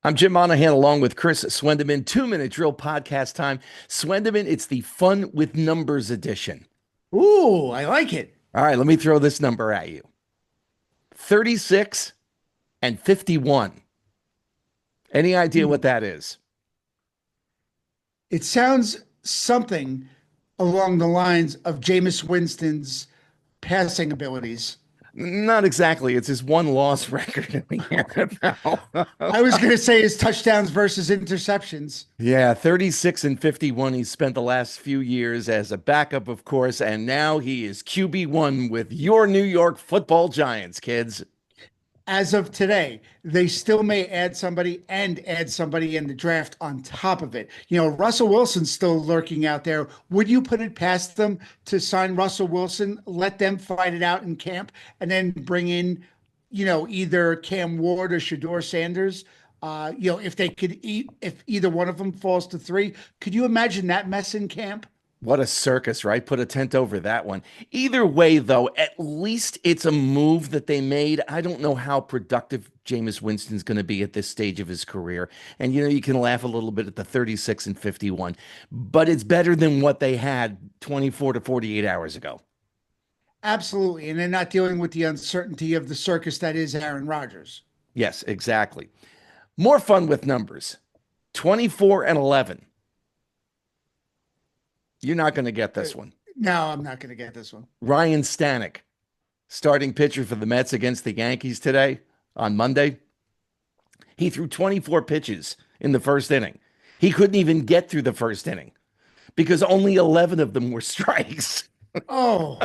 I'm Jim Monahan along with Chris Swendeman. 2 minute drill podcast time. Swendeman, it's the fun with numbers edition. Ooh, I like it. All right, let me throw this number at you 36 and 51. Any idea what Hmm. that is? It sounds something along the lines of Jameis Winston's passing abilities. Not exactly. It's his one loss record in the NFL. I was going to say his touchdowns versus interceptions. Yeah, 36 and 51. He spent the last few years as a backup, of course, and now he is QB1 with your New York football Giants, kids. As of today, they still may add somebody in the draft on top of it. Russell Wilson's still lurking out there. Would you put it past them to sign Russell Wilson, let them fight it out in camp, and then bring in, either Cam Ward or Shador Sanders? If they could eat, if either one of them falls to three, could you imagine that mess in camp? What a circus, right? Put a tent over that one. Either way, though, at least it's a move that they made. I don't know how productive Jameis Winston's going to be at this stage of his career. And, you can laugh a little bit at the 36 and 51, but it's better than what they had 24 to 48 hours ago. Absolutely. And they're not dealing with the uncertainty of the circus that is Aaron Rodgers. Yes, exactly. More fun with numbers 24 and 11. You're not going to get Uh, this one. No, I'm not going to get this one. Ryan Stanek, starting pitcher for the Mets against the Yankees today on Monday. He threw 24 pitches in the first inning. He couldn't even get through the first inning because only 11 of them were strikes. Oh,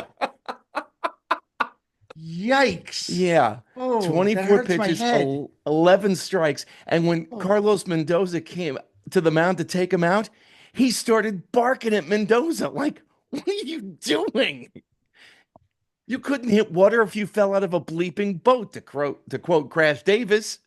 yikes. Yeah. Oh, that 24 hurts my pitches, head. 11 strikes. And when Oh, Carlos Mendoza came to the mound to take him out, he started barking at Mendoza like, "What are you doing? You couldn't hit water if you fell out of a bleeping boat," to quote Crash Davis.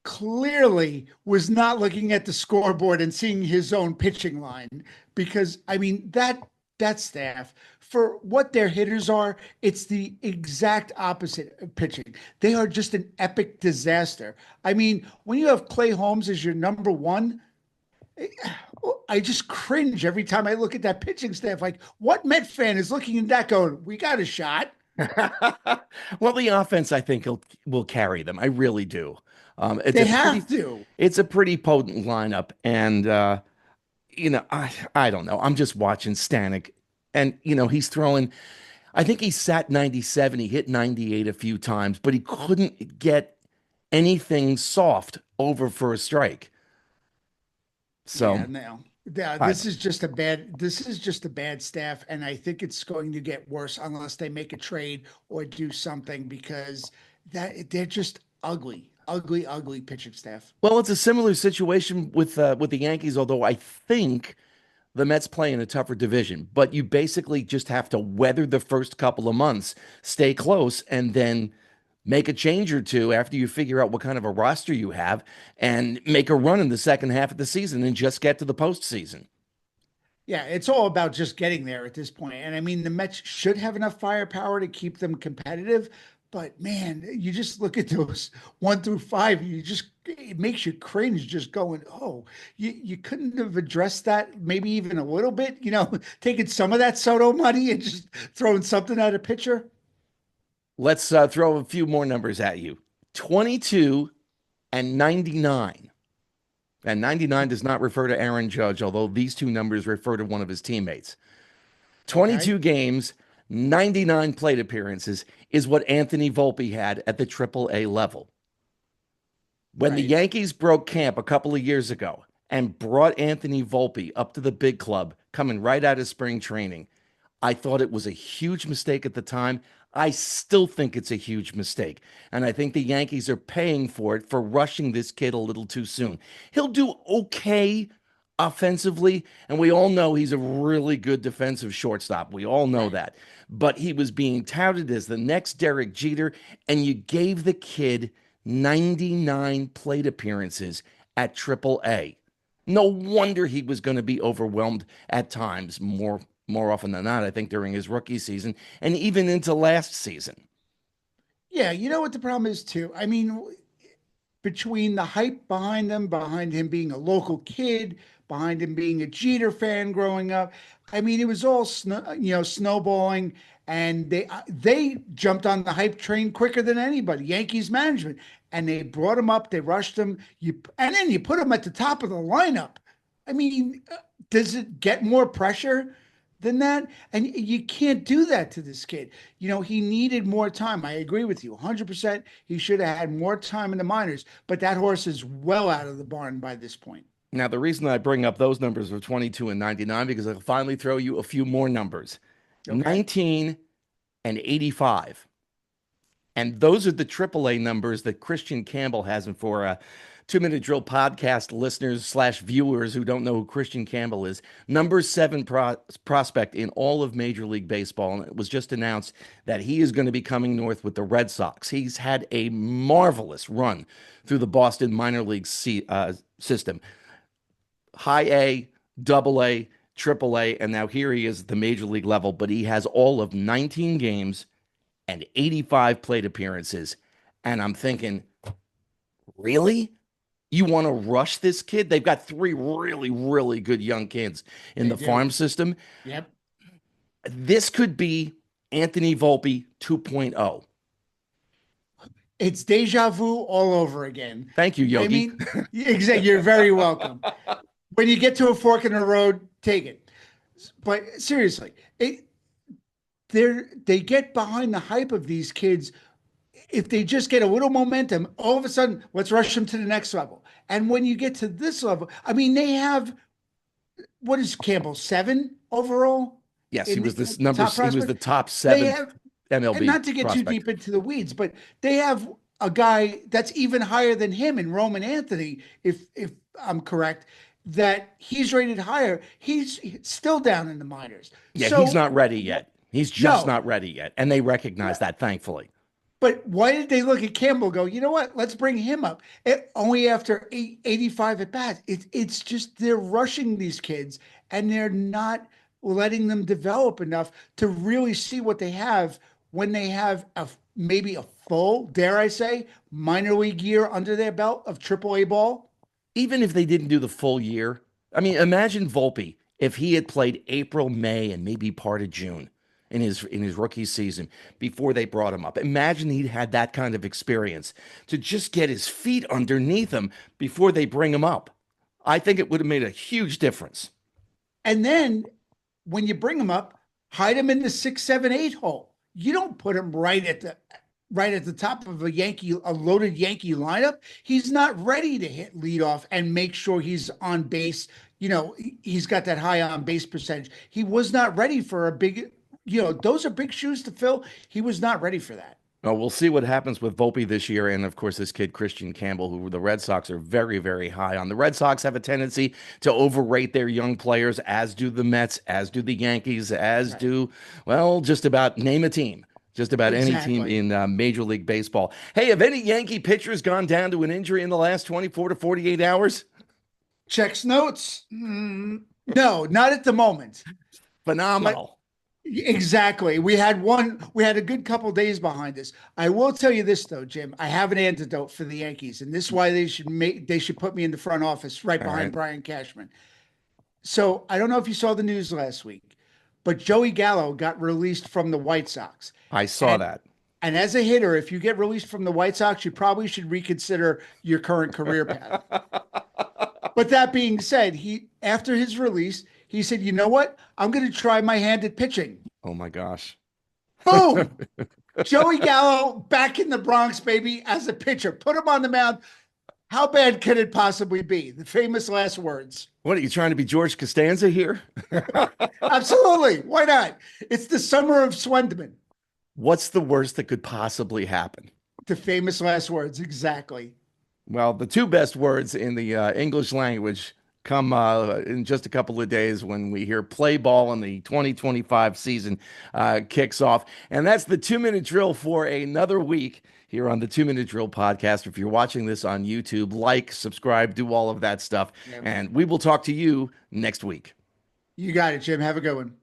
clearly was not looking at the scoreboard and seeing his own pitching line because that staff for what their hitters are, it's the exact opposite of pitching. They are just an epic disaster. I mean, when you have Clay Holmes as your number one, I just cringe every time I look at that pitching staff. Like, what Met fan is looking at that going, we got a shot? Well, the offense, I think, will carry them. I really do. It's They a pretty have to. it's a pretty potent lineup, and I don't know. I'm just watching Stanek, and he's throwing. I think he sat 97. He hit 98 a few times, but he couldn't get anything soft over for a strike. So Yeah, no. Yeah, I this is just a bad staff, and I think it's going to get worse unless they make a trade or do something because that they're just ugly, ugly, ugly pitching staff. well, it's a similar situation with the Yankees, although I think the Mets play in a tougher division, but you basically just have to weather the first couple of months, stay close, and then make a change or two after you figure out what kind of a roster you have and make a run in the second half of the season and just get to the postseason. Yeah, it's all about just getting there at this point. And I mean, the Mets should have enough firepower to keep them competitive. But man, you just look at those 1 through 5, it makes you cringe just going, oh, you couldn't have addressed that maybe even a little bit, taking some of that Soto money and just throwing something at a pitcher. Let's throw a few more numbers at you 22 and 99. And 99 does not refer to Aaron Judge, although these two numbers refer to one of his teammates. Okay. 22 games, 99 plate appearances is what Anthony Volpe had at the AAA level. When the Right. Yankees broke camp a couple of years ago and brought Anthony Volpe up to the big club, coming right out of spring training, I thought it was a huge mistake at the time. I still think it's a huge mistake. And I think the Yankees are paying for it for rushing this kid a little too soon. He'll do okay offensively, and we all know he's a really good defensive shortstop. We all know Right. that. But he was being touted as the next Derek Jeter, and you gave the kid 99 plate appearances at AAA. No wonder he was going to be overwhelmed at times, more often than not, I think, during his rookie season and even into last season. Yeah, you know what the problem is too? I mean, between the hype behind him being a local kid, behind him being a Jeter fan growing up. I mean, it was all snowballing, and they jumped on the hype train quicker than anybody. Yankees management, and they brought him up. They rushed him. And then you put him at the top of the lineup. I mean, does it get more pressure than that? And you can't do that to this kid. He needed more time. I agree with you 100%. He should have had more time in the minors, but that horse is well out of the barn by this point. Now, the reason I bring up those numbers of 22 and 99, because I'll finally throw you a few more numbers. Okay. 19 and 85. And those are the AAA numbers that Kristian Campbell has. And for 2-Minute Drill podcast listeners / viewers who don't know who Kristian Campbell is, number 7 prospect in all of Major League Baseball. And it was just announced that he is going to be coming north with the Red Sox. He's had a marvelous run through the Boston minor league system. High A, double A, triple A, and now here he is at the major league level, but he has all of 19 games and 85 plate appearances. And I'm thinking, really? You want to rush this kid? They've got 3 really, really good young kids in the farm system. Yep. This could be Anthony Volpe 2.0. It's deja vu all over again. Thank you, Yogi. I mean, exactly. You're very welcome. When you get to a fork in the road, take it. But seriously, they get behind the hype of these kids. If they just get a little momentum, all of a sudden, let's rush them to the next level. And when you get to this level, I mean, they have, what is Campbell, 7 overall? Yes, he was this number. He was the top 7 MLB. And not to get prospect. too deep into the weeds, but they have a guy that's even higher than him in Roman Anthony, if I'm correct, that he's rated higher. He's still down in the minors. Yeah, so, he's not ready yet. He's just not ready yet. And they recognize that, thankfully. But why did they look at Campbell and go, you know what, let's bring him up? Only after 85 at bats. It's just they're rushing these kids, and they're not letting them develop enough to really see what they have when they have maybe a full, dare I say, minor league year under their belt of AAA ball. Even if they didn't do the full year, I mean, imagine Volpe if he had played April, May, and maybe part of June in his rookie season before they brought him up. Imagine he'd had that kind of experience to just get his feet underneath him before they bring him up. I think it would have made a huge difference. And then when you bring him up, hide him in the 6, 7, 8 hole. You don't put him right at the top of a loaded Yankee lineup. He's not ready to hit leadoff and make sure he's on base. He's got that high on base percentage. He was not ready for a big, those are big shoes to fill. He was not ready for that. Well, we'll see what happens with Volpe this year. And of course, this kid, Kristian Campbell, who the Red Sox are very, very high on. The Red Sox have a tendency to overrate their young players, as do the Mets, as do the Yankees, as do, well, just about name a team. Just about any team in Major League Baseball. Hey, have any Yankee pitchers gone down to an injury in the last 24 to 48 hours? Checks notes. No, not at the moment. Phenomenal. Exactly. We had a good couple days behind us. I will tell you this though, Jim. I have an antidote for the Yankees, and this is why they should put me in the front office right behind Brian Cashman. So I don't know if you saw the news last week, but Joey Gallo got released from the White Sox. I saw that. And as a hitter, if you get released from the White Sox, you probably should reconsider your current career path. But that being said, after his release, he said, you know what? I'm going to try my hand at pitching. Oh, my gosh. Boom! Joey Gallo back in the Bronx, baby, as a pitcher. Put him on the mound. How bad could it possibly be? The famous last words. What, are you trying to be George Costanza here? Absolutely. Why not? It's the summer of Swendman. What's the worst that could possibly happen? The famous last words. Exactly. Well, the 2 best words in the English language come in just a couple of days when we hear play ball and the 2025 season kicks off. And that's the 2-Minute Drill for another week here on the 2-Minute Drill podcast. If you're watching this on YouTube, like, subscribe, do all of that stuff. Yeah, and we will talk to you next week. You got it, Jim. Have a good one.